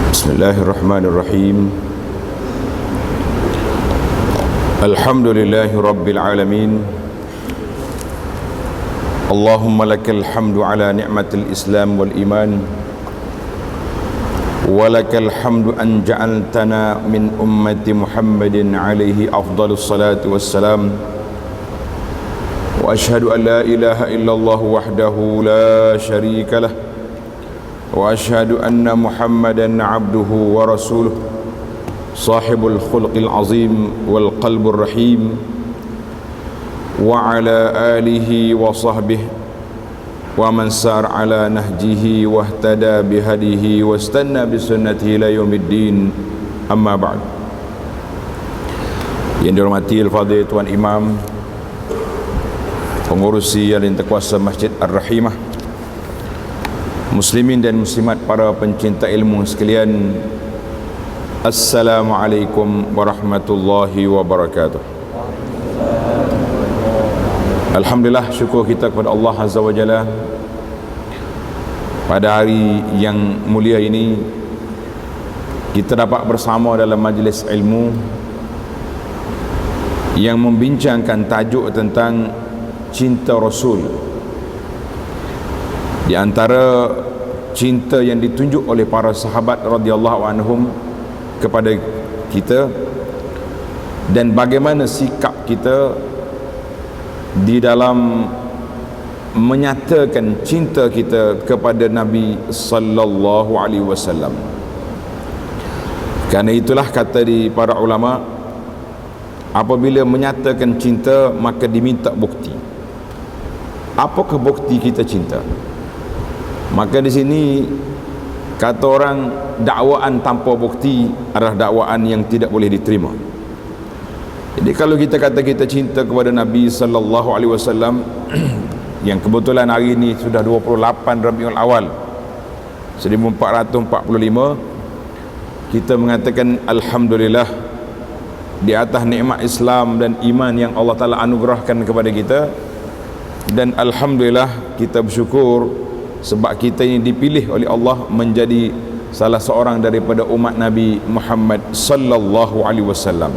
بسم الله الرحمن الرحيم. الحمد لله رب العالمين. اللهم لك الحمد على نعمة الإسلام والإيمان، ولك الحمد أن جعلتنا من أمة محمد عليه أفضل الصلاة والسلام. وأشهد أن لا إله إلا الله وحده لا شريك له، وأشهد أن محمدا عبده ورسوله، صاحب الخلق العظيم والقلب الرحيم، وعلى آله وصحبه ومن سار على نهجه واهتدى بهديه واستنى بسنته إلى يوم الدين. أما بعد. Yang dihormati Al-Fadhil Tuan Imam, pengurusi yang berkuasa Masjid Ar-Rahimah, muslimin dan muslimat, para pencinta ilmu sekalian, Assalamualaikum warahmatullahi wabarakatuh. Alhamdulillah, syukur kita kepada Allah Azza wa Jalla pada hari yang mulia ini kita dapat bersama dalam majlis ilmu yang membincangkan tajuk tentang cinta Rasul. Di antara cinta yang ditunjuk oleh para sahabat radhiyallahu anhum kepada kita, dan bagaimana sikap kita di dalam menyatakan cinta kita kepada Nabi sallallahu alaihi wasallam. Kerana itulah kata di para ulama, apabila menyatakan cinta maka diminta bukti. Apakah bukti kita cinta? Maka di sini kata orang, dakwaan tanpa bukti adalah dakwaan yang tidak boleh diterima. Jadi kalau kita kata kita cinta kepada Nabi sallallahu alaihi wasallam yang kebetulan hari ini sudah 28 Rabiul Awal 1445, kita mengatakan alhamdulillah di atas nikmat Islam dan iman yang Allah Taala anugerahkan kepada kita, dan alhamdulillah kita bersyukur sebab kita ini dipilih oleh Allah menjadi salah seorang daripada umat Nabi Muhammad sallallahu alaihi wasallam.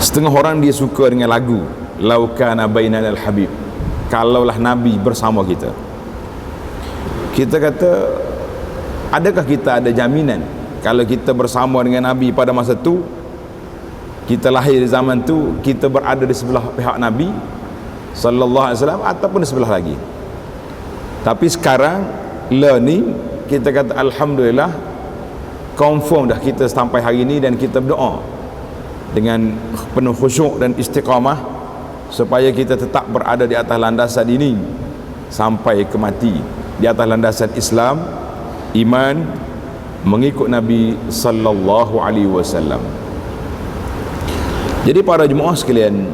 Setengah orang dia suka dengan lagu Lau kana bainana al-habib, kalaulah Nabi bersama kita. Kita kata, adakah kita ada jaminan kalau kita bersama dengan Nabi pada masa tu, kita lahir di zaman tu, kita berada di sebelah pihak Nabi sallallahu alaihi wasallam ataupun di sebelah lagi? Tapi sekarang ni kita kata alhamdulillah, confirm dah kita sampai hari ini, dan kita berdoa dengan penuh khusyuk dan istiqamah supaya kita tetap berada di atas landasan ini sampai ke mati, di atas landasan Islam, iman, mengikut Nabi sallallahu alaihi wasallam. Jadi para jemaah sekalian,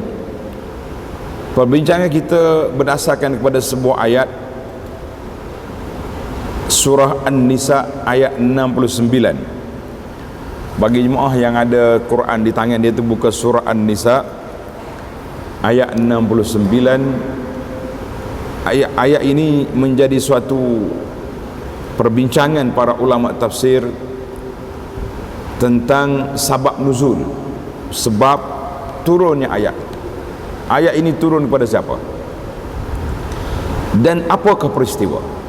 perbincangan kita berdasarkan kepada sebuah ayat Surah An-Nisa ayat 69. Bagi jemaah yang ada Quran di tangan dia tu, buka Surah An-Nisa ayat 69. Ayat ini menjadi suatu perbincangan para ulama tafsir tentang sabab nuzul, sebab turunnya ayat. Ayat ini turun kepada siapa dan apakah peristiwa?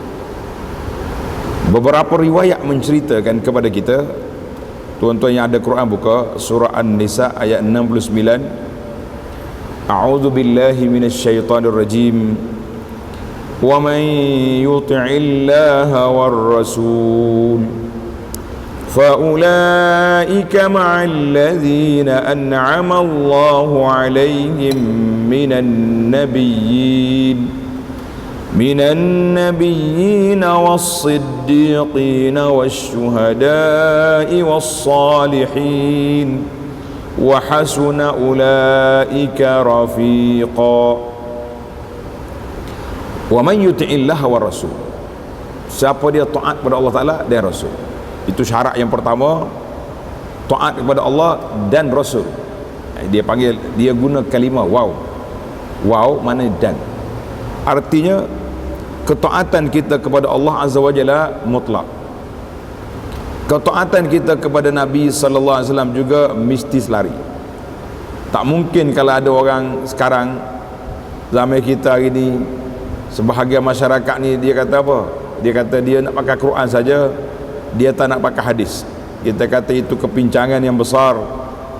Beberapa riwayat menceritakan kepada kita, tuan-tuan yang ada Quran buka surah An-Nisa ayat 69. A'udzu billahi minasyaitonir rajim. Wa man yuti'illaha war rasul fa ulaika ma'al ladzina an'ama Allahu 'alaihim minan nabiyyin was-siddiqin wasyuhada'i was-salihin wa hasuna ulaika rafiqa. Wa man yuti'illaha war rasul, siapa dia taat kepada Allah Taala dan Rasul. Itu syarat yang pertama, taat kepada Allah dan Rasul. Dia panggil, dia guna kalimah waw. Waw mana dan, artinya ketaatan kita kepada Allah Azza wa Jalla mutlak. Ketaatan kita kepada Nabi sallallahu alaihi wasallam juga mesti selari. Tak mungkin kalau ada orang sekarang zaman kita hari ni, sebahagian masyarakat ni dia kata apa? Dia kata dia nak pakai Quran saja, dia tak nak pakai hadis. Kita kata itu kepincangan yang besar.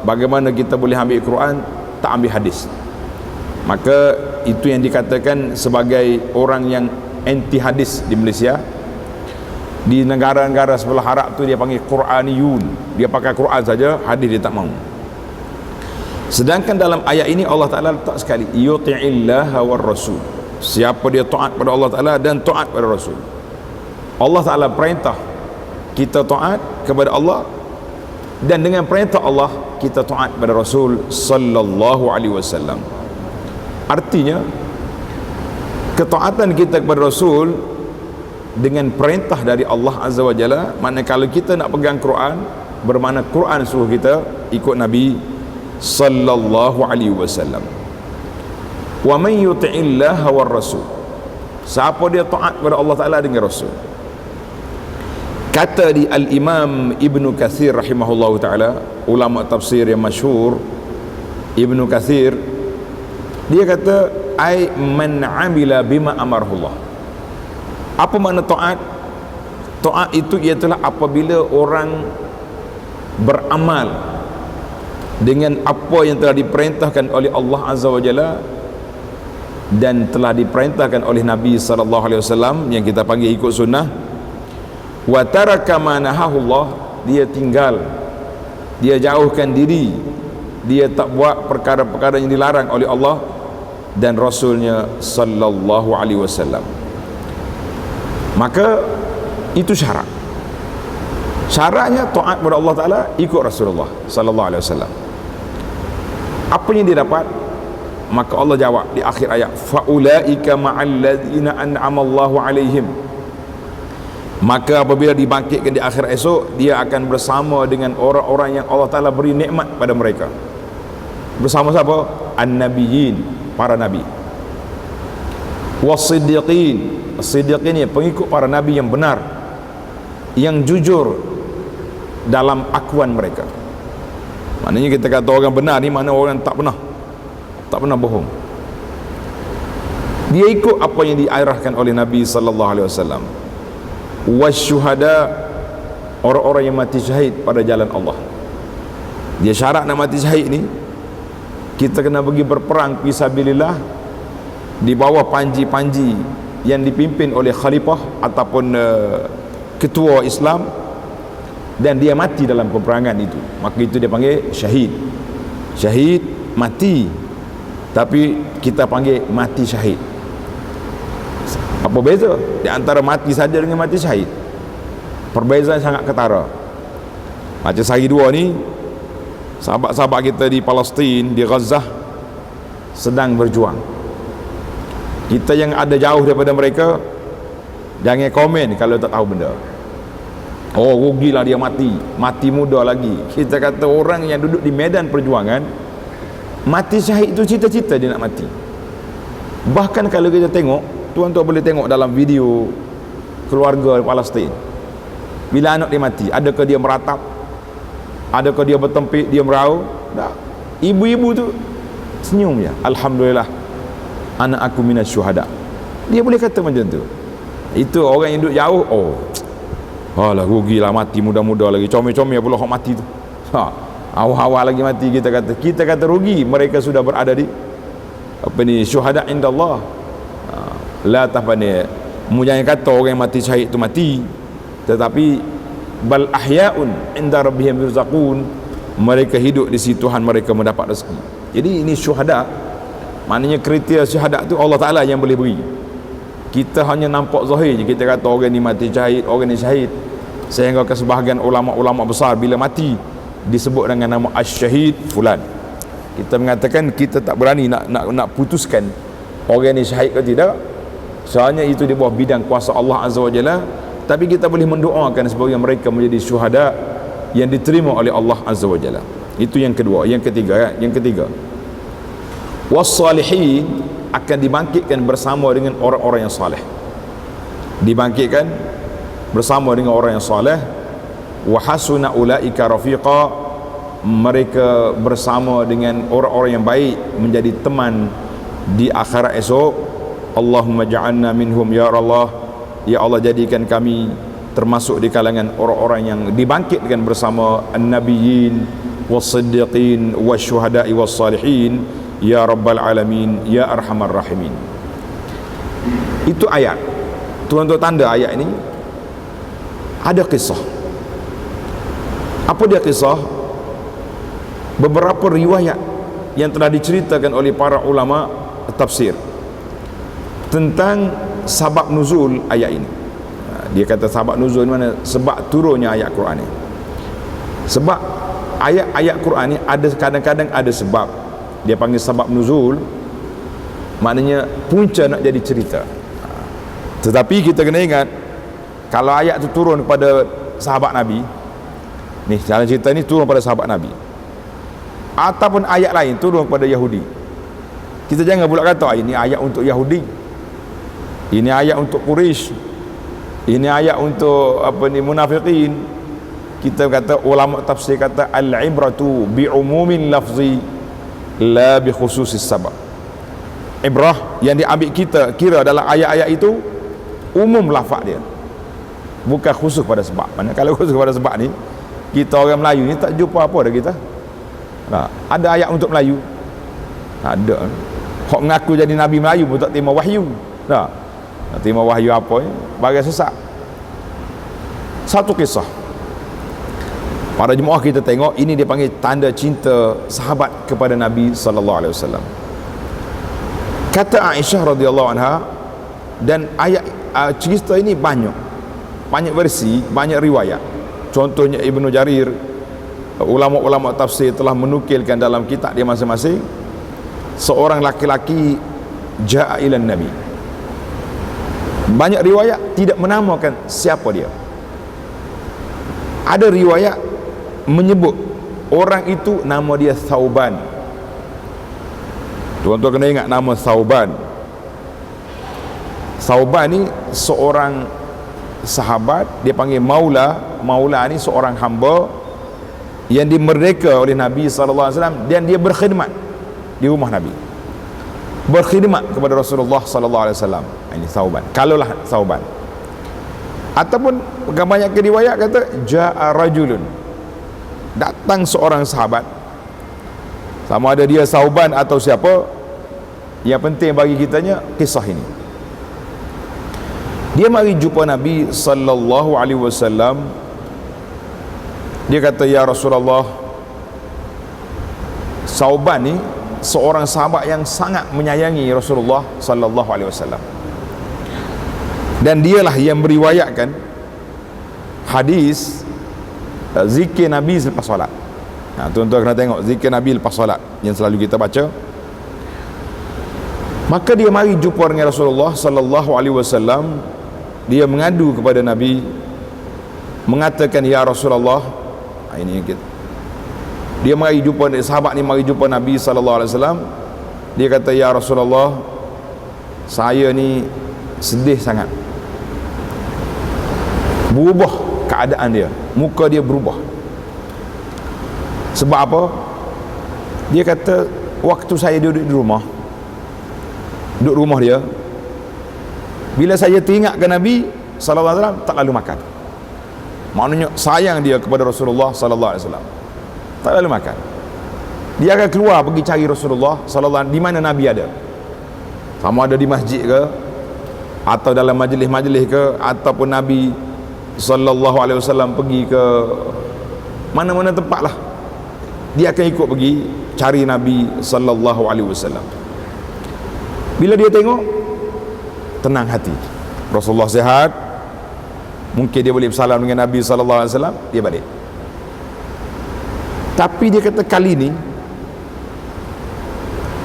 Bagaimana kita boleh ambil Quran tak ambil hadis? Maka itu yang dikatakan sebagai orang yang anti hadis di Malaysia. Di negara-negara sebelah Arab tu dia panggil Quraniyun, dia pakai Quran saja, hadis dia tak mau. Sedangkan dalam ayat ini Allah Ta'ala letak sekali, yuti'illaha war rasul, siapa dia taat pada Allah Ta'ala dan taat pada Rasul. Allah Ta'ala perintah kita taat kepada Allah, dan dengan perintah Allah kita taat pada Rasul sallallahu alaihi wasallam. Artinya ketaatan kita kepada Rasul dengan perintah dari Allah Azza wa Jalla. Maknanya kalau kita nak pegang Quran, bermakna Quran suruh kita ikut Nabi sallallahu alaihi wasallam. Wa man yuti'illaha war rasul, siapa dia taat kepada Allah Ta'ala dengan Rasul. Kata di Al-Imam Ibnu Katsir rahimahullahu ta'ala, ulama tafsir yang masyhur, Ibnu Katsir, dia kata ai man amila bima amarahullah. Apa makna taat? Taat itu ialah apabila orang beramal dengan apa yang telah diperintahkan oleh Allah Azza wa Jalla dan telah diperintahkan oleh Nabi sallallahu alaihi wasallam, yang kita panggil ikut sunnah. Wa taraka ma nahahullah, dia tinggal, dia jauhkan diri, dia tak buat perkara-perkara yang dilarang oleh Allah dan Rasulnya sallallahu alaihi wasallam. Maka itu syarat. Syaratnya taat kepada Allah Ta'ala, ikut Rasulullah sallallahu alaihi wasallam. Apa yang dia dapat? Maka Allah jawab di akhir ayat, faulaika ma'al ladzina an'ama Allahu alaihim. Maka apabila dibangkitkan di akhir esok, dia akan bersama dengan orang-orang yang Allah Ta'ala beri nikmat pada mereka. Bersama siapa? An-Nabiyyin, para Nabi. Was-Siddiqin, As-Siddiqin ni pengikut para Nabi yang benar, yang jujur dalam akuan mereka. Maknanya kita kata orang benar ni, mana orang tak pernah bohong. Dia ikut apa yang diarahkan oleh Nabi sallallahu alaihi wasallam. Wasyuhada, orang-orang yang mati syahid pada jalan Allah. Dia syarat nak mati syahid ni, kita kena pergi berperang fisabilillah di bawah panji-panji yang dipimpin oleh khalifah ataupun ketua Islam, dan dia mati dalam peperangan itu, maka itu dia panggil syahid. Syahid mati, tapi kita panggil mati syahid. Apa beza di antara mati saja dengan mati syahid? Perbezaan sangat ketara. Macam sehari dua ni, sahabat-sahabat kita di Palestin, di Gaza sedang berjuang. Kita yang ada jauh daripada mereka, jangan komen kalau tak tahu benda. Oh, rugilah dia mati muda lagi. Kita kata orang yang duduk di medan perjuangan, mati syahid itu cita-cita dia nak mati. Bahkan kalau kita tengok, tuan-tuan boleh tengok dalam video keluarga Palestin, bila anak dia mati, adakah dia meratap? Adakah dia bertempik, dia merau? Tak. Ibu-ibu tu senyum je, alhamdulillah, anak aku minas syuhada. Dia boleh kata macam tu. Itu orang yang duduk jauh, oh, alah rugilah mati muda-muda lagi, comel-comel pula hok mati tu. Awal-awal lagi mati, kita kata rugi, mereka sudah berada di apa ni, syuhada indallah. La tahbani, mu jangan kata orang yang mati syahid tu mati, tetapi bal ahya'un inda rabbihim yurzaqun, mereka hidup di situ Tuhan mereka mendapat rezeki. Jadi ini syuhada, maknanya kriteria syuhada tu Allah Ta'ala yang boleh beri. Kita hanya nampak zahir je, kita kata orang ni mati syahid, orang ni syahid, sehingga ke sebahagian ulama-ulama besar bila mati disebut dengan nama asy-syahid fulan. Kita mengatakan kita tak berani nak putuskan orang ni syahid ke tidak, soalnya itu di bawah bidang kuasa Allah Azza wa Jalla. Tapi kita boleh mendoakan supaya mereka menjadi syuhada yang diterima oleh Allah Azza wa Jalla. Itu yang kedua. Yang ketiga, was-salihin, akan dibangkitkan bersama dengan orang-orang yang saleh. Dibangkitkan bersama dengan orang yang saleh. wa hasuna ulaika rafiqa, mereka bersama dengan orang-orang yang baik menjadi teman di akhirat esok. Allahumma ja'alna minhum ya Allah, ya Allah jadikan kami termasuk di kalangan orang-orang yang dibangkitkan bersama an-nabiyyin was-siddiqin wasyuhada'i was-salihin ya rabbal alamin ya arhamar rahimin. Itu ayat. Untuk tanda ayat ini ada kisah. Apa dia kisah? Beberapa riwayat yang telah diceritakan oleh para ulama tafsir tentang sabab nuzul ayat ini. Dia kata sabab nuzul mana? Sebab turunnya ayat Quran ini. Sebab ayat-ayat Quran ini ada kadang-kadang ada sebab. Dia panggil sebab nuzul, maknanya punca nak jadi cerita. Tetapi kita kena ingat, kalau ayat itu turun kepada sahabat Nabi, ni dalam cerita ni turun pada sahabat Nabi, ataupun ayat lain turun kepada Yahudi, kita jangan pula kata ini ayat untuk Yahudi, ini ayat untuk Quraisy, ini ayat untuk munafiqin. Kita kata, ulama tafsir kata al-ibratu bi umumin lafzi la bi khususis sabab. Ibrah yang diambil kita kira dalam ayat-ayat itu umum lafaz dia, bukan khusus pada sebab. Mana kalau khusus pada sebab ni, kita orang Melayu ni tak jumpa apa dah kita. Nah, ada ayat untuk Melayu? Ada. Hak mengaku jadi Nabi Melayu pun tak terima wahyu. Nah, nak terima wahyu apa ni? Bagai sesat. Satu kisah. Para jemaah kita tengok, ini dia panggil tanda cinta sahabat kepada Nabi sallallahu alaihi wasallam. Kata Aisyah radhiyallahu anha, dan ayat cerita ini banyak versi, banyak riwayat. Contohnya Ibnu Jarir, ulama-ulama tafsir telah menukilkan dalam kitab dia masing-masing, seorang laki-laki ja'a ilan Nabi. Banyak riwayat tidak menamakan siapa dia. Ada riwayat menyebut orang itu nama dia Thauban. Tuan-tuan kena ingat nama Thauban. Thauban ni seorang sahabat, dia panggil maula. Maula ni seorang hamba yang dimerdeka oleh Nabi sallallahu alaihi wasallam, dan dia berkhidmat di rumah Nabi, berkhidmat kepada Rasulullah sallallahu alaihi wasallam. Ini Thauban. Kalaulah Thauban. Ataupun banyak riwayat kata ja'a rajulun, datang seorang sahabat, sama ada dia Thauban atau siapa, yang penting bagi kitanya kisah ini. Dia mari jumpa Nabi sallallahu alaihi wasallam. Dia kata, ya Rasulullah, Thauban ni seorang sahabat yang sangat menyayangi Rasulullah sallallahu alaihi wasallam, dan dialah yang meriwayatkan hadis zikir Nabi selepas solat. Tuan-tuan kena tengok zikir Nabi lepas solat yang selalu kita baca. Maka dia mari jumpa dengan Rasulullah sallallahu alaihi wasallam. Dia mengadu kepada Nabi, mengatakan, ya Rasulullah, ini dia mari jumpa, sahabat ni mari jumpa Nabi sallallahu alaihi wasallam. Dia kata, ya Rasulullah, saya ni sedih sangat. Berubah keadaan dia, muka dia berubah. Sebab apa? Dia kata, waktu saya duduk di rumah, dia, bila saya teringatkan Nabi sallallahu alaihi wasallam, tak lalu makan. Maknanya sayang dia kepada Rasulullah sallallahu alaihi wasallam, tak lalu makan. Dia akan keluar pergi cari Rasulullah sallallahu alaihi wasallam di mana Nabi ada. Sama ada di masjid ke, atau dalam majlis-majlis ke, ataupun Nabi sallallahu alaihi wasallam pergi ke mana-mana tempat lah, dia akan ikut pergi cari Nabi sallallahu alaihi wasallam. Bila dia tengok, tenang hati, Rasulullah sihat, mungkin dia boleh bersalam dengan Nabi sallallahu alaihi wasallam, dia balik. Tapi dia kata, kali ni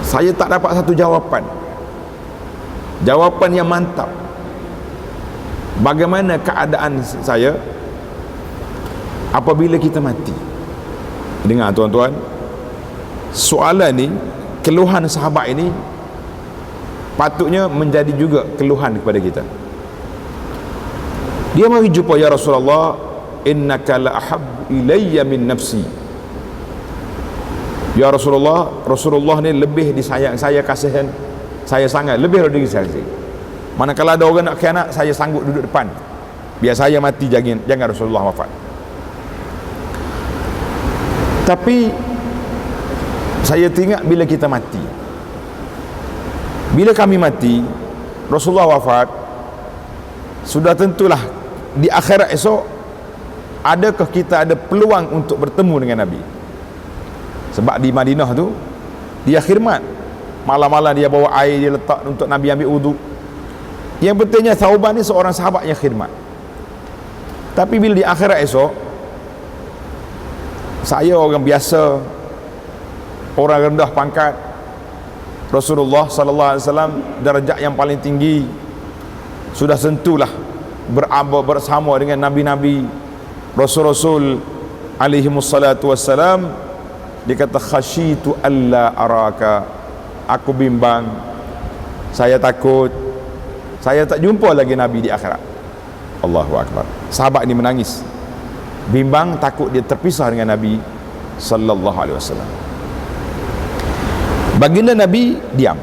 saya tak dapat satu jawapan yang mantap. Bagaimana keadaan saya apabila kita mati? Dengar tuan-tuan, soalan ni, keluhan sahabat ini patutnya menjadi juga keluhan kepada kita. Dia mari jumpa, ya Rasulullah, innaka la ahabbu ilayya min nafsi. Ya Rasulullah ni lebih disayang saya, kasihan saya sangat, lebih dari diri saya sendiri. Manakala ada orang nak khianat, saya sanggup duduk depan, biar saya mati, jangan Rasulullah wafat. Tapi saya teringat bila kita mati, bila kami mati, Rasulullah wafat, sudah tentulah di akhirat esok, adakah kita ada peluang untuk bertemu dengan Nabi? Sebab di Madinah tu dia khidmat, malam-malam dia bawa air, dia letak untuk Nabi ambil wudu. Yang pentingnya Thauban ni seorang sahabat yang khidmat. Tapi bila di akhirat esok, saya orang biasa, orang rendah pangkat, Rasulullah sallallahu alaihi wasallam darjat yang paling tinggi, sudah sentuhlah bersama dengan nabi-nabi, rasul-rasul alaihi wassalatu wassalam. Dia kata khasyitu alla araka, aku bimbang, saya takut saya tak jumpa lagi Nabi di akhirat. Allahu akbar. Sahabat ini menangis, bimbang, takut dia terpisah dengan Nabi sallallahu alaihi wasallam. Baginda Nabi diam,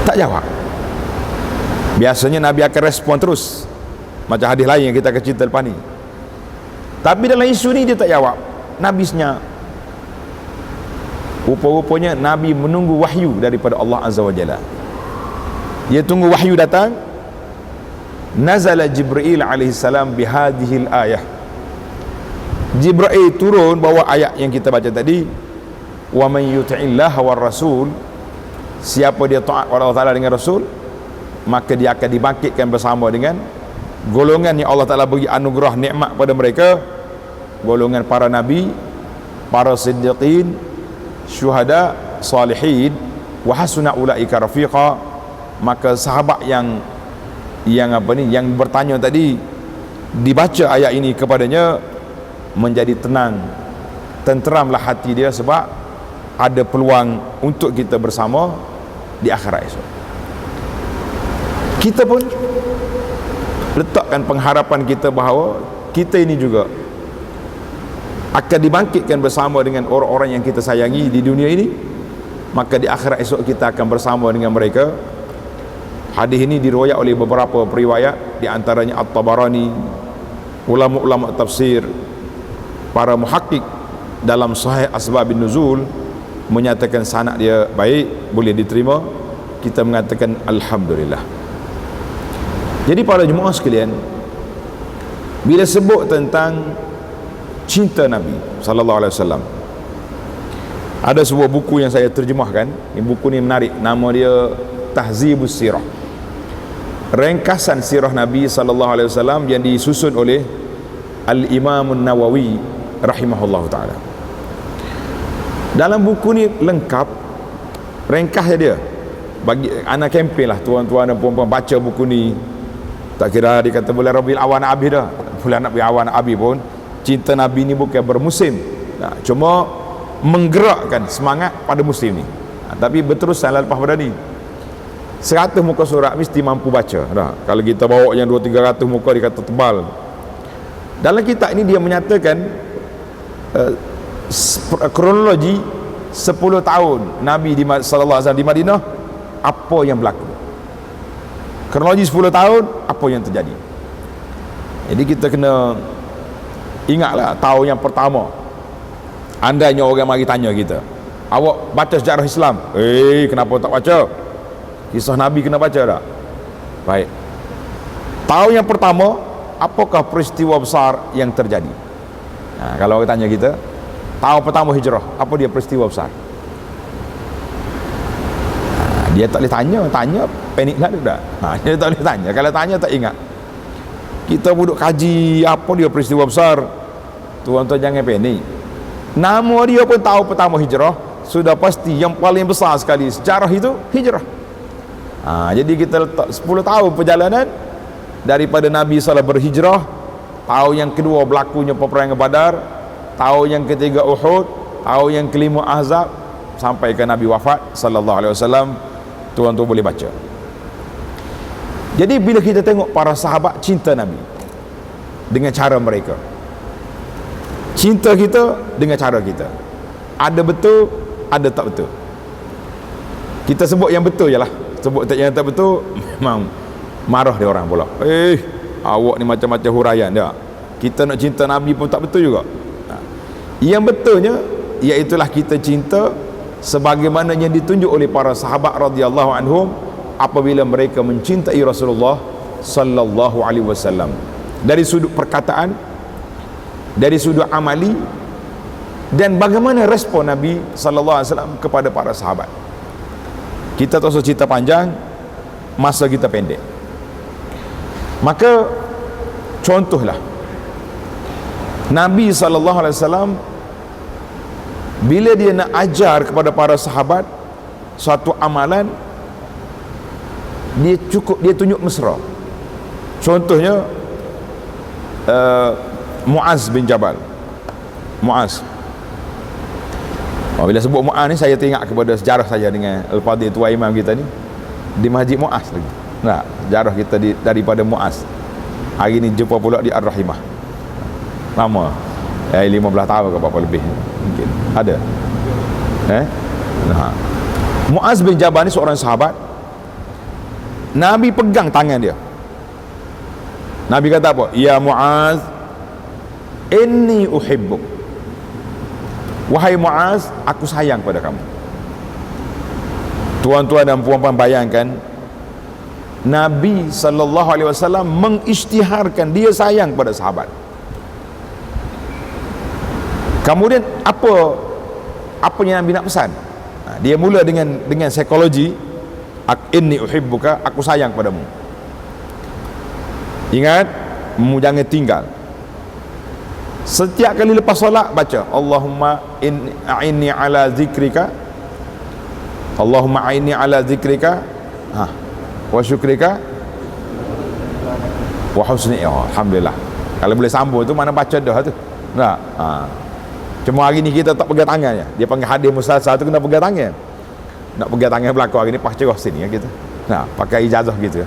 tak jawab. Biasanya Nabi akan respon terus, macam hadis lain yang kita akan cerita lepas ni. Tapi dalam isu ni dia tak jawab. Nabi senyap. Rupa-rupanya Nabi menunggu wahyu daripada Allah Azza wa Jalla. Dia tunggu wahyu datang. Nazala Jibril alaihi salam bihadhil ayah. Jibril turun bawa ayat yang kita baca tadi. Wa man yuti'illaha war rasul, siapa dia taat kepada Allah Taala dengan Rasul, maka dia akan dibangkitkan bersama dengan golongan yang Allah Ta'ala beri anugerah nikmat pada mereka, golongan para nabi, para siddiqin, syuhada, salihin, wa hasuna ulaika rafiqa. Maka sahabat yang bertanya tadi, dibaca ayat ini kepadanya, menjadi tenang, tenteramlah hati dia, sebab ada peluang untuk kita bersama di akhirat esok. Kita pun letakkan pengharapan kita bahawa kita ini juga akan dibangkitkan bersama dengan orang-orang yang kita sayangi di dunia ini, maka di akhirat esok kita akan bersama dengan mereka. Hadis ini diriwayat oleh beberapa periwayat, di antaranya At-Tabarani, ulama-ulama tafsir, para muhakkik dalam Sahih Asbabun Nuzul menyatakan sanad dia baik, boleh diterima. Kita mengatakan alhamdulillah. Jadi para jemaah sekalian, bila sebut tentang cinta Nabi sallallahu alaihi wasallam, ada sebuah buku yang saya terjemahkan. Ini buku ni menarik, nama dia Tahzibus Sirah, ringkasan sirah Nabi sallallahu alaihi wasallam, yang disusun oleh Al-Imam An-Nawawi rahimahullah taala. Dalam buku ni lengkap ringkasnya dia. Bagi anak kempen lah, tuan-tuan dan puan-puan baca buku ni. Tak kira dia kata bulan Rabiul Awal nak habis dah, bulan Rabiul Awal nak habis pun, cinta Nabi ni bukan bermusim. Cuma menggerakkan semangat pada musim ni. Tapi berterusan lepas pada ni 100 muka surat mesti mampu baca dah. Kalau kita bawa yang 200-300 muka, dia kata tebal. Dalam kitab ini dia menyatakan kronologi 10 tahun Nabi sallallahu alaihi wasallam di Madinah, apa yang berlaku. Kronologi 10 tahun, apa yang terjadi. Jadi kita kena ingatlah, tahun yang pertama, andainya orang mari tanya kita, awak baca sejarah Islam? Kenapa tak baca? Kisah Nabi kena baca tak? Baik. Tahun yang pertama, apakah peristiwa besar yang terjadi? Kalau orang tanya kita, tahun pertama hijrah, apa dia peristiwa besar? Dia tak boleh tanya panik lah dia. Dia tak boleh tanya. Kalau tanya tak ingat. Kita duduk kaji apa dia peristiwa besar. Tuan-tuan jangan panik. Nama dia pun tahun pertama hijrah, sudah pasti yang paling besar sekali sejarah itu hijrah. Jadi kita letak 10 tahun perjalanan daripada Nabi SAW berhijrah. Tahun yang kedua berlakunya peperangan Badar, tahun yang ketiga Uhud, tahun yang kelima Ahzab, sampai ke Nabi wafat sallallahu alaihi wasallam. Tuan-tuan boleh baca. Jadi bila kita tengok para sahabat cinta Nabi, dengan cara mereka, cinta kita dengan cara kita. Ada betul, ada tak betul. Kita sebut yang betul je lah, sebut yang tak betul memang marah dia orang pula. Awak ni macam-macam huraian dia. Kita nak cinta Nabi pun tak betul juga. Yang betulnya iaitulah kita cinta sebagaimana yang ditunjuk oleh para sahabat radhiyallahu anhum apabila mereka mencintai Rasulullah sallallahu alaihi wasallam, dari sudut perkataan, dari sudut amali, dan bagaimana respon Nabi sallallahu alaihi wasallam kepada para sahabat. Kita tak usah cerita panjang, masa kita pendek. Maka contohlah Nabi sallallahu alaihi wasallam bila dia nak ajar kepada para sahabat suatu amalan, dia tunjuk mesra. Contohnya Muaz bin Jabal. Muaz. Bila sebut Muaz ni, saya teringat kepada sejarah saya dengan Al-Fadhil Tua Imam kita ni di Masjid Muaz lagi. Nah, sejarah kita daripada Muaz. Hari ni jumpa pula di Ar-Rahimah. Lama. 15 tahun ke berapa lebih mungkin. Ada. Nah. Muaz bin Jabal ni seorang sahabat. Nabi pegang tangan dia. Nabi kata apa? Ya Muaz, inni uhibbuk. Wahai Muaz, aku sayang pada kamu. Tuan-tuan dan puan-puan, bayangkan Nabi sallallahu alaihi wasallam mengisytiharkan dia sayang pada sahabat. Kemudian apa yang Nabi nak pesan? Dia mula dengan psikologi, inni uhibbuka, aku sayang padamu. Ingat, jangan tinggal. Setiap kali lepas solat baca Allahumma a'inni ala zikrika, Allahumma a'inni ala zikrika wa syukrika wa husni. Alhamdulillah. Kalau boleh sambung tu mana baca dah tu. Nah, cuma hari ni kita tak pegang tangannya. Dia panggil hadis mustasar tu kena pegang tangan. Nak pegang tangan belakang hari ni pas cerah sini ya kita. Nah, pakai ijazah gitu.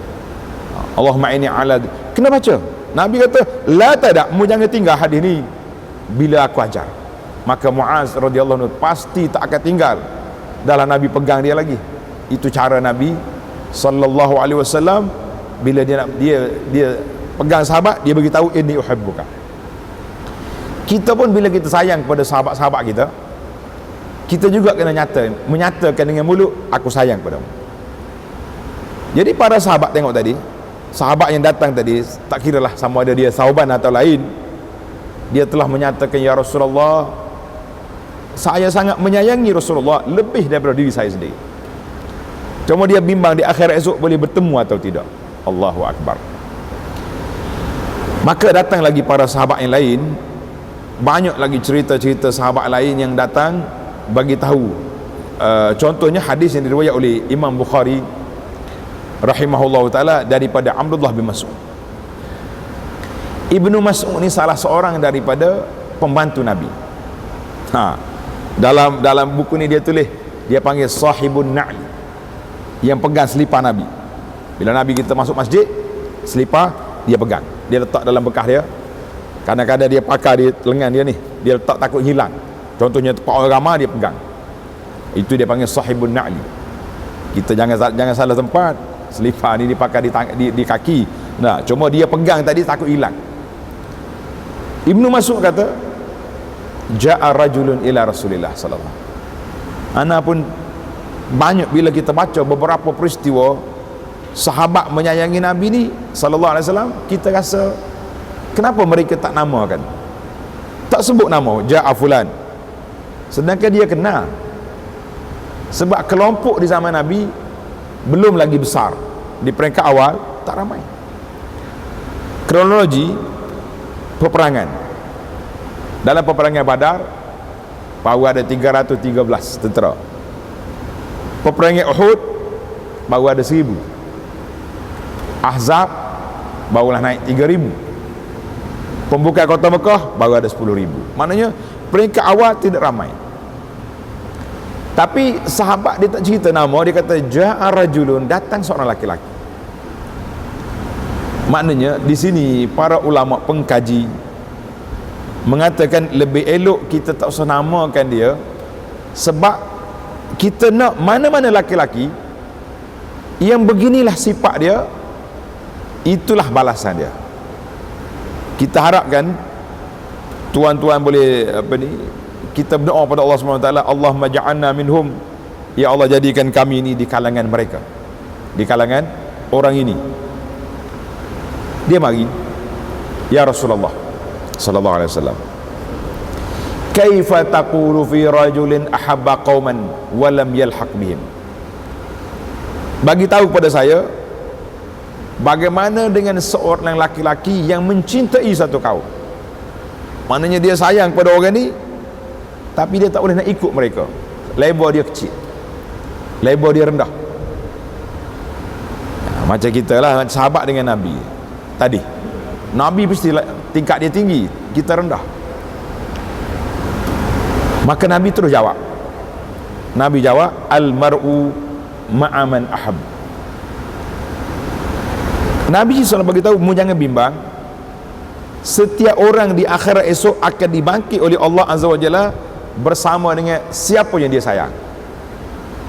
Allahumma inni ala, kena baca. Nabi kata la tadak, mu jangan tinggal hadis ni bila aku ajar. Maka Muaz radhiyallahu anhu pasti tak akan tinggal dalam Nabi pegang dia lagi. Itu cara Nabi sallallahu alaihi wasallam bila dia pegang sahabat, dia beritahu inni uhibbuka. Kita pun bila kita sayang kepada sahabat-sahabat kita, kita juga kena menyatakan dengan mulut, aku sayang padamu. Jadi para sahabat tengok tadi, sahabat yang datang tadi, tak kira lah sama ada dia Sauban atau lain, dia telah menyatakan, ya Rasulullah, saya sangat menyayangi Rasulullah lebih daripada diri saya sendiri. Cuma dia bimbang di akhirat esok boleh bertemu atau tidak. Allahu Akbar. Maka datang lagi para sahabat yang lain, banyak lagi cerita-cerita sahabat lain yang datang bagi tahu. Contohnya hadis yang diriwayat oleh Imam Bukhari rahimahullah ta'ala daripada Abdullah bin Mas'ud. Ibnu Mas'ud ni salah seorang daripada pembantu Nabi. Dalam buku ni dia tulis, dia panggil sahibun na'li, yang pegang selipar Nabi. Bila Nabi kita masuk masjid, selipar dia pegang, dia letak dalam bekas dia. Kadang-kadang dia pakai di lengan dia ni, dia letak takut hilang. Contohnya tempat orang ramai dia pegang. Itu dia panggil sahibun na'li. Kita jangan salah tempat. Selipar ni dipakai di kaki. Nah, cuma dia pegang tadi takut hilang. Ibnu Mas'ud kata, ja'a rajulun ila Rasulillah sallallahu alaihi wasallam. Ana pun banyak bila kita baca beberapa peristiwa sahabat menyayangi Nabi ni sallallahu alaihi wasallam, kita rasa kenapa mereka tak namakan, tak sebut nama ja'a fulan, sedangkan dia kenal. Sebab kelompok di zaman Nabi belum lagi besar, di peringkat awal tak ramai. Kronologi peperangan, dalam peperangan Badar baru ada 313 tentera. Peperangan Uhud baru ada 1000. Ahzab barulah naik 3000. Pembukaan kota Mekah baru ada 10,000. Maknanya peringkat awal tidak ramai. Tapi sahabat dia tak cerita nama, dia kata ja'a rajulun, datang seorang laki-laki. Maknanya di sini para ulama pengkaji mengatakan lebih elok kita tak usah namakan dia, sebab kita nak mana-mana laki-laki yang beginilah sifat dia, itulah balasan dia. Kita harapkan tuan-tuan boleh kita berdoa pada Allah SWT, Allahumma ja'alna minhum, ya Allah jadikan kami ini di kalangan mereka, di kalangan orang ini. Dia mari, ya Rasulullah sallallahu alaihi wasallam, kaifa taqulu fi rajulin ahabba qauman wa lam yalhaq bihim, bagi tahu pada saya bagaimana dengan seorang laki-laki yang mencintai satu kaum. Maknanya dia sayang pada orang ni, tapi dia tak boleh nak ikut mereka, lebar dia kecil, lebar dia rendah. Macam kita lah, sahabat dengan Nabi tadi, Nabi mesti tingkat dia tinggi, kita rendah. Maka Nabi terus jawab, Nabi jawab, al-mar'u ma'aman ahab. Nabi SAW beritahu, mu jangan bimbang, setiap orang di akhirat esok akan dibangkit oleh Allah Azza wa Jalla bersama dengan siapa yang dia sayang,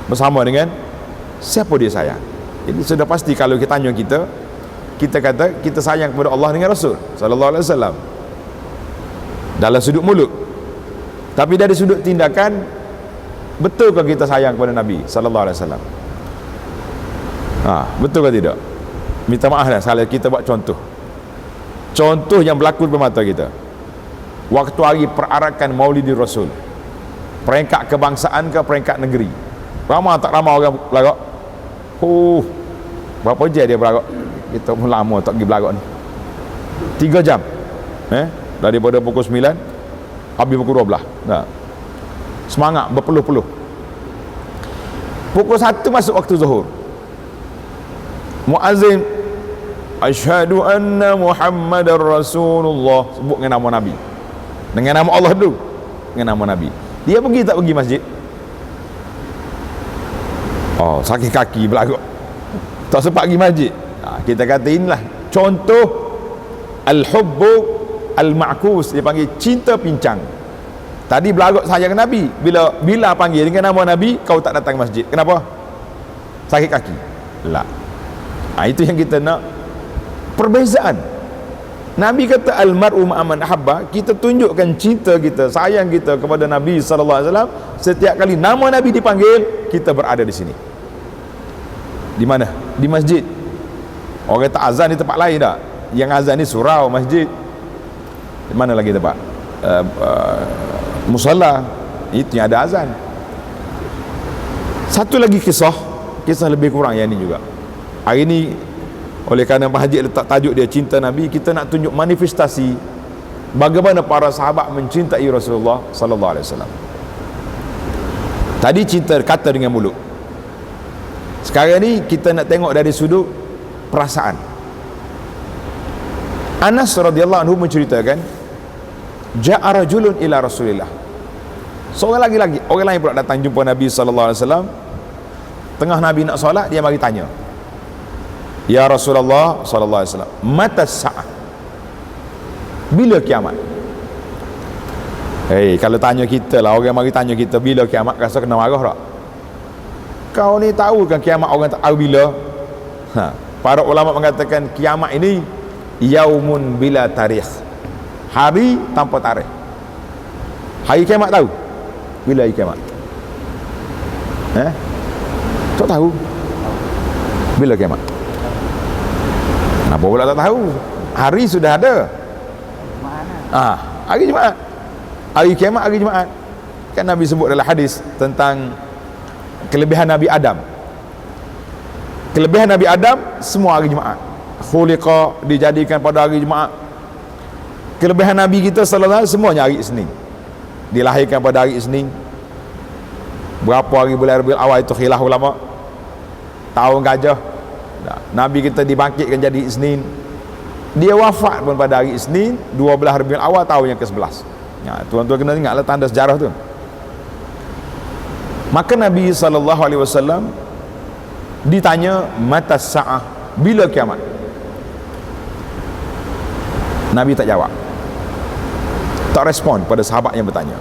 bersama dengan siapa dia sayang. Jadi sudah pasti kalau kita tanya kita kata kita sayang kepada Allah dengan Rasul sallallahu alaihi wasallam dalam sudut mulut, tapi dari sudut tindakan, betulkah kita sayang kepada Nabi sallallahu alaihi wasallam? Betul ke tidak? Minta maaf lah kalau kita buat contoh yang berlaku di mata kita. Waktu hari perarakan Maulidi Rasul, peringkat kebangsaan ke peringkat negeri, ramai tak ramai orang berlagak? Berapa jam dia berlagak? Kita pun lama tak pergi berlagak ni, 3 jam daripada pukul 9 habis pukul 12. Semangat berpeluh-peluh. Pukul 1 masuk waktu zuhur, muazzin asyhadu anna Muhammadar Rasulullah, sebut dengan nama Nabi, dengan nama Allah dulu, dengan nama Nabi. Dia pergi tak pergi masjid? Sakit kaki berlagak, tak sempat pergi masjid. Kita kata inilah contoh al-hubbu al-ma'kus, dia panggil cinta pincang. Tadi berlagak sayang Nabi, bila panggil dengan nama Nabi kau tak datang masjid, kenapa? Sakit kaki lah. Itu yang kita nak, perbezaan. Nabi kata al-mar'u ma'aman ahabba, kita tunjukkan cinta kita, sayang kita kepada Nabi sallallahu alaihi wasallam. Setiap kali nama Nabi dipanggil, kita berada di sini. Di mana? Di masjid. Orang kata azan di tempat lain tak? Yang azan ni surau, masjid. Di mana lagi tempat? Musalla, itu yang ada azan. Satu lagi kisah lebih kurang yang ni juga. Hari ni oleh kerana Pak letak tajuk dia cinta Nabi, kita nak tunjuk manifestasi bagaimana para sahabat mencintai Rasulullah sallallahu alaihi wasallam. Tadi cinta kata dengan mulut. Sekarang ni kita nak tengok dari sudut perasaan. Anas radhiyallahu anhu menceritakan, ja'a rajulun ila Rasulillah. Seorang lagi orang lain pula datang jumpa Nabi sallallahu alaihi wasallam. Tengah Nabi nak solat, dia mari tanya, ya Rasulullah sallallahu alaihi wasallam, mata sa'ah, bila kiamat? Kalau tanya kita lah, orang mari tanya kita bila kiamat, rasa kena marah tak? Kau ni tahu kan kiamat, orang tak tahu bila? Para ulama mengatakan kiamat ini yaumun bila tarikh, hari tanpa tarikh. Hari kiamat tahu? Bila hari kiamat? Tak tahu bila kiamat. Kenapa pula tak tahu? Hari sudah ada. Hari Jumaat, hari kiamat, hari Jumaat. Kan Nabi sebut dalam hadis tentang kelebihan Nabi Adam. Kelebihan Nabi Adam semua hari Jumaat. Khuliqa, dijadikan pada hari Jumaat. Kelebihan Nabi kita sallallahu alaihi wasallam semuanya hari Isnin. Dilahirkan pada hari Isnin. Berapa hari bulan Rabiul Awal itu khilaf ulama. Tahun gajah. Nabi kita dibangkitkan jadi Isnin. Dia wafat pun pada hari Isnin 12 Rabiul Awal tahun yang ke-11. Tuan-tuan kena ingatlah tanda sejarah tu. Maka Nabi SAW ditanya mata sa'ah, bila kiamat? Nabi tak jawab, tak respon pada sahabat yang bertanya.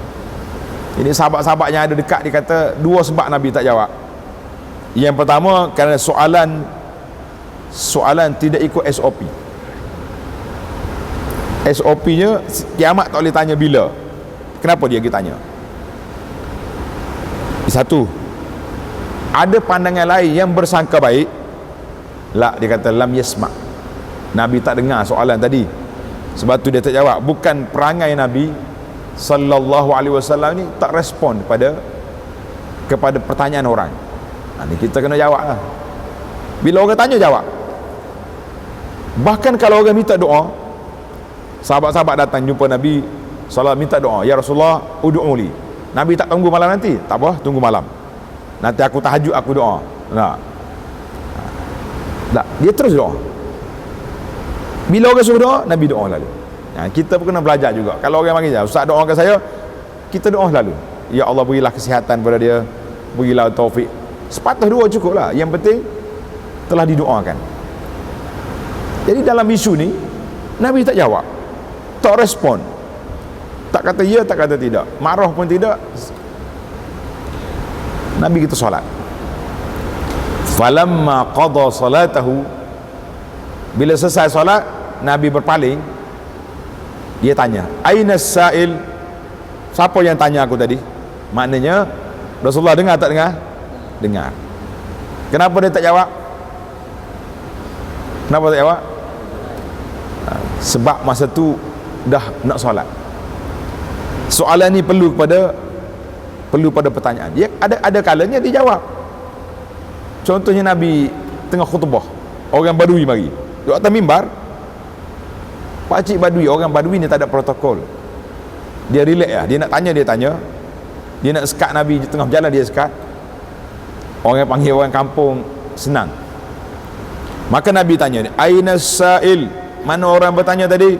Ini sahabat-sahabat yang ada dekat, dia kata dua sebab Nabi tak jawab. Yang pertama, kerana soalan tidak ikut SOP. SOP-nya kiamat tak boleh tanya bila. Kenapa dia pergi tanya? Satu, ada pandangan lain yang bersangka baik. La, dia kata lam yasma'. Nabi tak dengar soalan tadi, sebab tu dia tak jawab. Bukan perangai Nabi sallallahu alaihi wasallam ni tak respon kepada pertanyaan orang. Ni kita kena jawab lah. Bila orang tanya, jawab. Bahkan kalau orang minta doa, sahabat-sahabat datang jumpa Nabi sallallahu minta doa, ya Rasulullah ud'uli. Nabi tak tunggu malam nanti, tak apa, tunggu malam, nanti aku tahajud, aku doa. Tak, dia terus doa. Bila orang suruh doa, Nabi doa lalu. Kita pun kena belajar juga. Kalau orang panggil, Ustaz doakan saya, kita doa lalu. Ya Allah, berilah kesihatan pada dia, berilah taufik. Sepatah doa cukup lah. Yang penting telah didoakan. Jadi dalam isu ni, Nabi tak jawab, tak respon, tak kata ya, tak kata tidak, marah pun tidak. Nabi kita solat. Falamma qada salatahu, bila selesai solat, Nabi berpaling. Dia tanya, aina sa'il? Siapa yang tanya aku tadi? Maknanya Rasulullah dengar tak dengar? Dengar. Kenapa dia tak jawab? Kenapa tak jawab? Sebab masa tu dah nak solat. Soalan ni perlu pada pertanyaan. Dia ada kalanya dia jawab. Contohnya Nabi tengah khutbah, orang Badui mari duduk atas mimbar. Pakcik Badui, orang Badui ni tak ada protokol. Dia relax lah. Dia nak tanya, dia tanya. Dia nak sekat Nabi di tengah berjalan, dia sekat. Orang panggil orang kampung senang. Maka Nabi tanya dia, aina sa'il? Mana orang bertanya tadi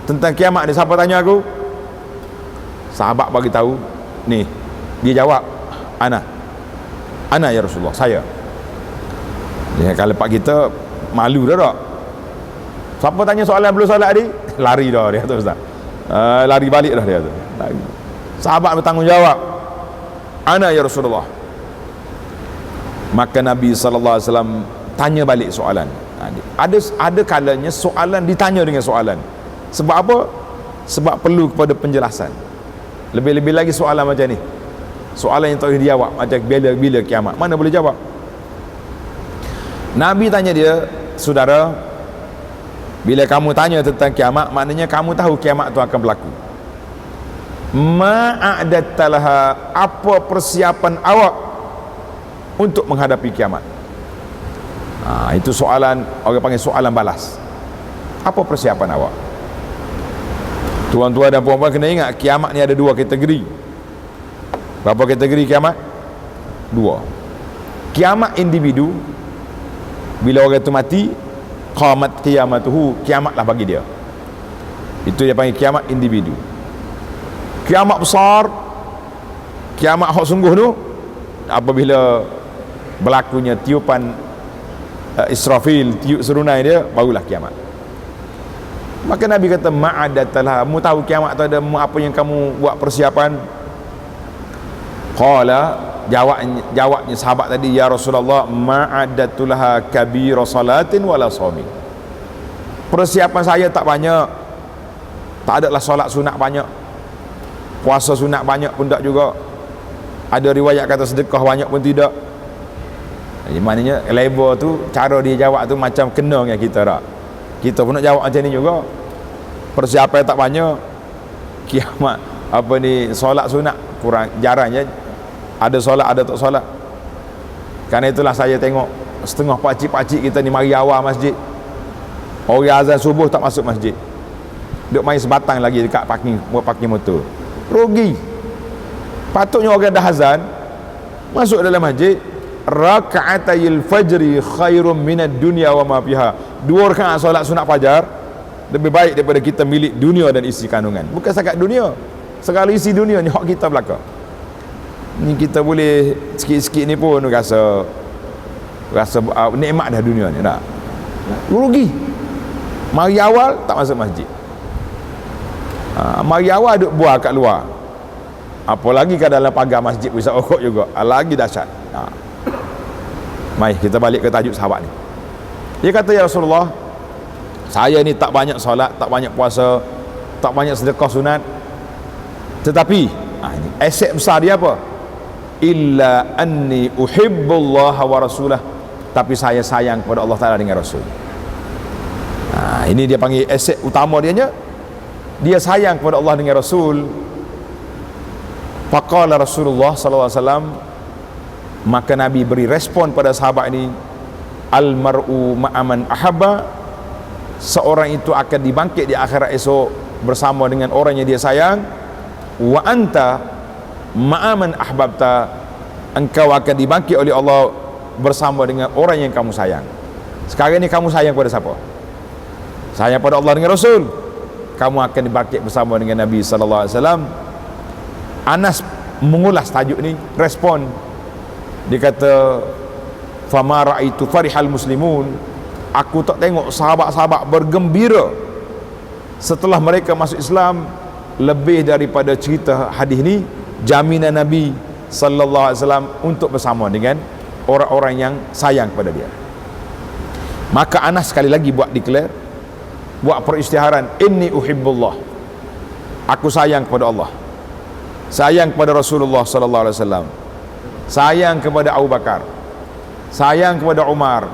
tentang kiamat ni? Siapa tanya aku? Sahabat bagi tahu. Ni, dia jawab, ana ya Rasulullah, saya. Ya, kalau pak kita malu dah tak? Siapa tanya soalan belum solat tadi? Lari dah dia tu, Ustaz. Lari balik dah dia tu. Lari. Sahabat bertanggungjawab, ana ya Rasulullah. Maka Nabi sallallahu alaihi wasallam tanya balik soalan. Ada kalanya soalan ditanya dengan soalan. Sebab apa? Sebab perlu kepada penjelasan. Lebih-lebih lagi soalan macam ni, soalan yang tak boleh dijawab, macam bila kiamat, mana boleh jawab? Nabi tanya dia, saudara, bila kamu tanya tentang kiamat, maknanya kamu tahu kiamat tu akan berlaku. Ma'adattalaha, apa persiapan awak untuk menghadapi kiamat? Itu soalan, orang panggil soalan balas. Apa persiapan awak? Tuan-tuan dan puan-puan kena ingat, kiamat ni ada dua kategori. Berapa kategori kiamat? Dua. Kiamat individu, bila orang tu mati, qamat qiyamatuhu, kiamatlah bagi dia. Itu dia panggil kiamat individu. Kiamat besar, kiamat hak sungguh tu, apabila berlakunya tiupan Israfil, tiup serunai dia, barulah kiamat. Maka Nabi kata, ma'adatalah, mu tahu kiamat tu ada apa yang kamu buat persiapan? Qala, jawabnya sahabat tadi, ya Rasulullah, ma'adatulaha kabira salatin wala shamin. Persiapan saya tak banyak, tak adalah solat sunat banyak, puasa sunat banyak pun tak juga, ada riwayat kata sedekah banyak pun tidak. Jadi maknanya level tu, cara dia jawab tu macam kena dengan kita tak? Kita pun nak jawab macam ni juga. Persiapan tak banyak, kiamat apa ni, solat sunat kurang, jarangnya ada solat, ada tak solat. Kerana itulah saya tengok setengah pakcik-pakcik kita ni mari awal masjid, orang azan subuh tak masuk masjid, duk main sebatang lagi dekat parking motor. Rugi. Patutnya orang dah azan masuk dalam masjid. Raka'atayil fajri khairum minad dunya wa ma fiha. 2 rakaat solat sunat fajar lebih baik daripada kita milik dunia dan isi kandungan. Bukan setakat dunia, segala isi dunia ni hak kita belaka. Ni kita boleh sikit-sikit ni pun rasa nikmat dah dunia ni tak? Rugi. Mari awal tak masuk masjid. Mari awal duduk buah kat luar. Apalagi kat dalam pagar masjid bisa okok juga. Lagi dahsyat. Mari kita balik ke tajuk sahabat ni. Dia kata, ya Rasulullah, saya ni tak banyak solat, tak banyak puasa, tak banyak sedekah sunat, tetapi ini aset besar dia apa? Illa anni uhibbullaha wa rasulah, tapi saya sayang kepada Allah Ta'ala dengan Rasul. Ini dia panggil aset utama dia sayang kepada Allah dengan Rasul. Faqala Rasulullah sallallahu alaihi wasallam, maka Nabi beri respon pada sahabat ini, al mar'u ma'aman ahabba, seorang itu akan dibangkit di akhirat esok bersama dengan orang yang dia sayang. Wa anta ma'aman ahbabta, engkau akan dibangkit oleh Allah bersama dengan orang yang kamu sayang. Sekarang ni kamu sayang pada siapa? Sayang pada Allah dengan Rasul, kamu akan dibangkit bersama dengan Nabi sallallahu alaihi wasallam. Anas mengulas tajuk ni, respon. Dia kata, fama ra'aitu farihal muslimun, aku tak tengok sahabat-sahabat bergembira setelah mereka masuk Islam lebih daripada cerita hadis ni, jaminan Nabi sallallahu alaihi wasallam untuk bersama dengan orang-orang yang sayang kepada dia. Maka Anas sekali lagi buat declare, buat peristiharan, inni uhibbullah, aku sayang kepada Allah, sayang kepada Rasulullah sallallahu alaihi wasallam, sayang kepada Abu Bakar, sayang kepada Umar,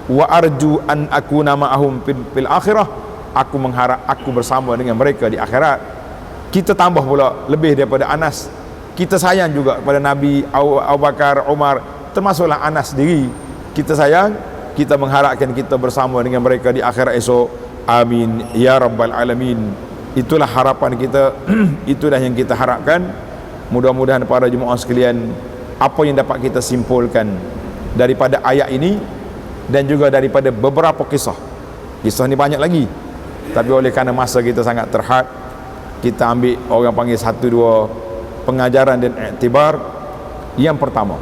wa arju an akuna ma'ahum fil akhirah, aku mengharap aku bersama dengan mereka di akhirat. Kita tambah pula lebih daripada Anas, kita sayang juga kepada Nabi, Abu Bakar, Umar, termasuklah Anas sendiri. Kita sayang, kita mengharapkan kita bersama dengan mereka di akhirat esok. Amin ya rabbal alamin. Itulah harapan kita. Itulah yang kita harapkan. Mudah-mudahan para jemaah sekalian, apa yang dapat kita simpulkan daripada ayat ini dan juga daripada beberapa kisah ni banyak lagi, tapi oleh kerana masa kita sangat terhad, kita ambil orang panggil satu dua pengajaran dan iktibar. Yang pertama,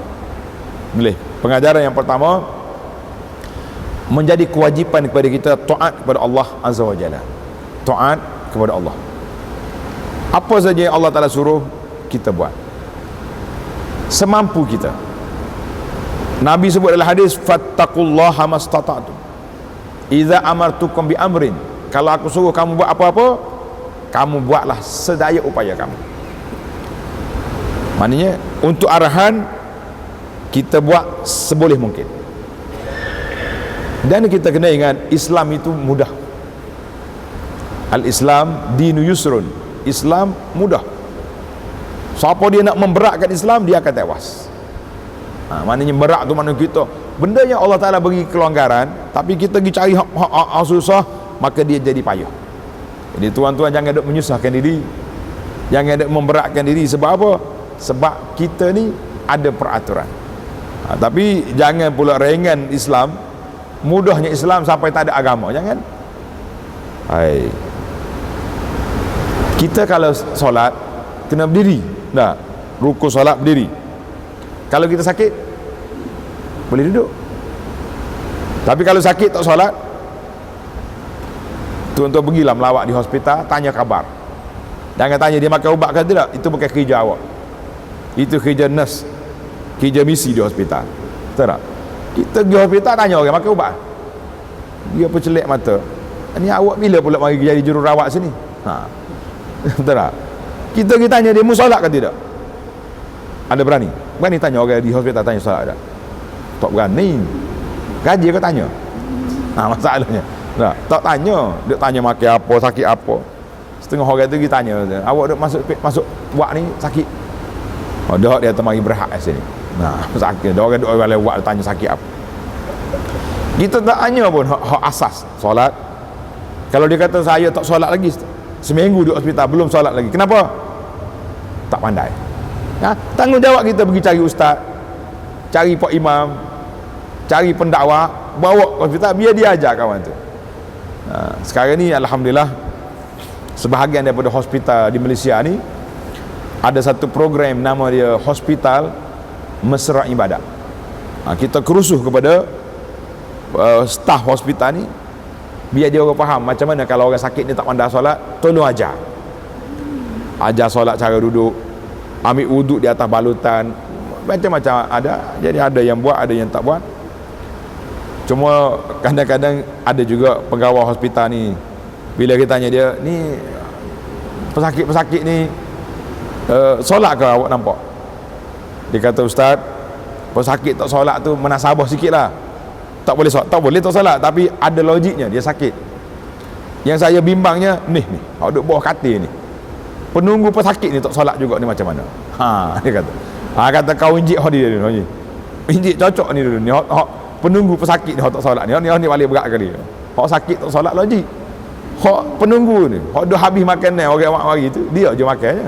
pengajaran yang pertama, menjadi kewajipan kepada kita taat kepada Allah Azza wa Jalla. Taat kepada Allah, apa saja yang Allah Ta'ala suruh kita buat semampu kita. Nabi sebut dalam hadis, fattaqullaha mastata'tum, idza amartukum bi amrin, kalau aku suruh kamu buat apa-apa, kamu buatlah sedaya upaya kamu. Maknanya untuk arahan kita buat seboleh mungkin. Dan kita kena ingat, Islam itu mudah. Al-Islam dinu yusrun, Islam mudah. Siapa dia nak memberatkan Islam, dia akan tewas. Maknanya berat tu maknanya kita, benda yang Allah Ta'ala beri kelonggaran, tapi kita pergi cari hak susah, maka dia jadi payah. Jadi tuan-tuan, jangan duk menyusahkan diri, jangan duk memberatkan diri. Sebab apa? Sebab kita ni ada peraturan. Tapi jangan pula ringan Islam, mudahnya Islam sampai tak ada agama. Jangan. Kita kalau solat kena berdiri, dah rukuk solat berdiri. Kalau kita sakit boleh duduk. Tapi kalau sakit tak solat, tuan-tuan pergilah melawat di hospital, tanya khabar. Jangan tanya dia makan ubat ke tidak, itu bukan kerja awak, itu kerja nurse, kerja misi di hospital. Betul tak? Kita pergi hospital, tanya orang makan ubat, dia percelik mata, ni awak bila pula mari jadi jururawat sini? Betul tak? Kita pergi tanya dia, mu solat ke tidak? Ada berani tanya orang di hospital, tanya solat tak? Tak berani. Gaji ke tanya? Masalahnya tak tanya. Dia tanya makan apa, sakit apa. Setengah orang tu pergi tanya, awak duk masuk buat ni sakit? Dah dia temari berhak kat sini. Sakit. Dia orang duk lewat tanya sakit apa. Kita tak tanya pun hak asas solat. Kalau dia kata saya tak solat lagi, seminggu di hospital belum solat lagi, kenapa? Tak pandai. Tanggungjawab kita pergi cari ustaz, cari pak imam, cari pendakwa, bawa ke hospital, biar dia ajar kawan tu. Sekarang ni alhamdulillah, sebahagian daripada hospital di Malaysia ni ada satu program nama dia Hospital Mesra Ibadat. Kita kerusuh kepada staf hospital ni, biar dia orang faham macam mana kalau orang sakit ni tak pandai solat, tolong ajar solat cara duduk, ambil wuduk di atas balutan, macam-macam ada. Jadi ada yang buat, ada yang tak buat. Cuma kadang-kadang ada juga pegawai hospital ni, bila kita tanya dia, ni pesakit-pesakit ni solat ke awak nampak? Dia kata, ustaz, pesakit tak solat tu menasabah sikit lah, tak boleh tak solat, tapi ada logiknya, dia sakit. Yang saya bimbangnya ni awak duduk bawah katil ni, penunggu pesakit ni tak solat juga ni macam mana? Dia kata kau injik dia ni, injik cocok ni dulu ni, penunggu pesakit ni tak solat ni balik berat kali. Hak sakit tak solat logik. Hak penunggu ni, hak dah habis makan ni orang mari tu, dia je makan je.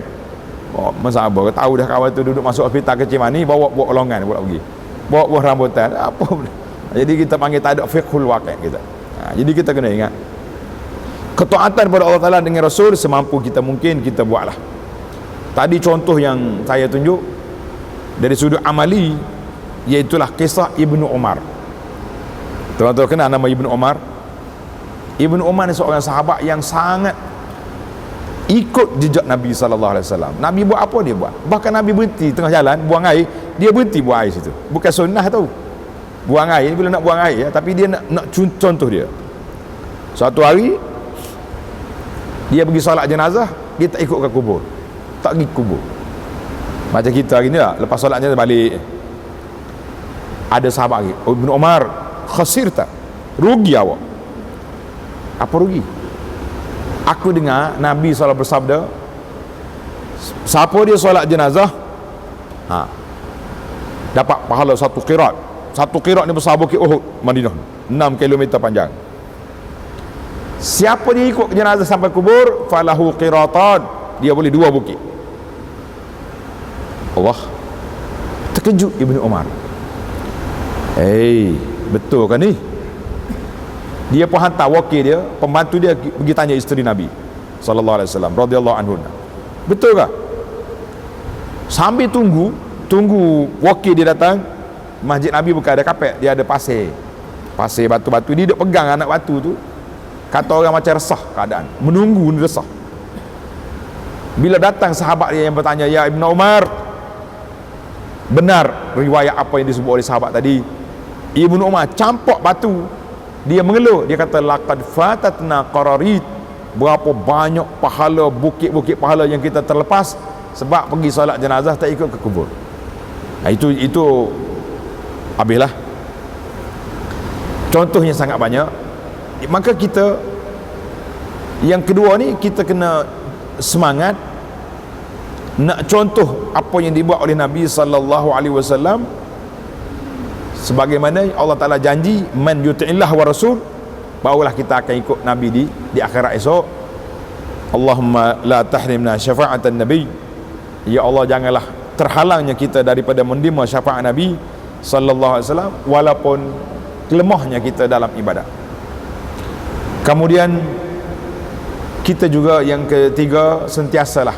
Masa apa tahu dah kawan tu duduk masuk hospital kecil mani, bawa golongan pula pergi, bawa buah rambutan apa pun. Jadi kita panggil tak ada fiqhul waqi' kita. Jadi kita kena ingat ketaatan pada Allah Ta'ala dengan Rasul semampu kita mungkin kita buatlah. Tadi contoh yang saya tunjuk dari sudut amali, iaitulah kisah Ibnu Umar. Tuan-tuan kenal nama Ibnu Umar? Ibnu Umar ni seorang sahabat yang sangat ikut jejak Nabi SAW. Nabi buat apa dia buat. Bahkan Nabi berhenti tengah jalan buang air, dia berhenti buang air situ. Bukan sunnah tau buang air, bila nak buang air ya, tapi dia nak contoh dia. Suatu hari dia pergi solat jenazah, dia tak ikut ke kubur, tak pergi kubur. Macam kita hari ni lah, lepas solatnya dia balik. Ada sahabat lagi, Ibnu Umar, khasirta, rugi awak. Apa rugi? Aku dengar Nabi SAW bersabda, siapa dia solat jenazah dapat pahala satu qirat. Satu qirat ni besar bukit Uhud, Madinah, 6 km panjang. Siapa dia ikut jenazah sampai kubur, falahu qiratan, dia boleh 2 bukit. Allah, terkejut Ibnu Umar. Betul kan ni? Dia pun hantar wakil dia, pembantu dia pergi tanya isteri Nabi sallallahu alaihi wasallam radhiyallahu anhu. Betul ke? Sambil tunggu wakil dia datang. Masjid Nabi bukan ada kapet, dia ada pasir batu-batu, dia duduk pegang anak batu tu. Kata orang macam resah keadaan, menunggu ni resah. Bila datang sahabat dia yang bertanya, ya Ibnu Umar, benar riwayat apa yang disebut oleh sahabat tadi? Ibnu Umar campak batu, dia mengeluh, dia kata laqad fatatna qararit, berapa banyak pahala, bukit-bukit pahala yang kita terlepas sebab pergi solat jenazah tak ikut ke kubur. Itu habislah. Contohnya sangat banyak. Maka kita, yang kedua ni, kita kena semangat nak contoh apa yang dibuat oleh Nabi sallallahu alaihi wasallam, sebagaimana Allah Ta'ala janji, man yuti'illah wa rasul, barulah kita akan ikut Nabi di akhirat esok. Allahumma la tahrimna syafa'atan Nabi, ya Allah janganlah terhalangnya kita daripada menerima syafaat Nabi sallallahu alaihi wasallam, walaupun lemahnya kita dalam ibadat. Kemudian kita juga yang ketiga, sentiasalah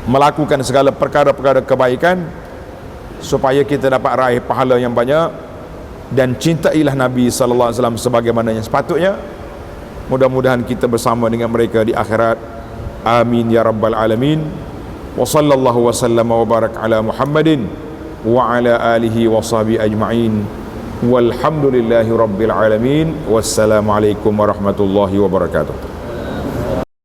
melakukan segala perkara-perkara kebaikan supaya kita dapat raih pahala yang banyak, dan cintailah Nabi sallallahu alaihi wasallam sebagaimana yang sepatutnya. Mudah-mudahan kita bersama dengan mereka di akhirat. Amin ya rabbal alamin. Wa sallallahu wasallam wa barak ala Muhammadin wa ala alihi wa sahbihi ajma'in. Walhamdulillahi rabbil alamin. Wassalamualaikum warahmatullahi wabarakatuh.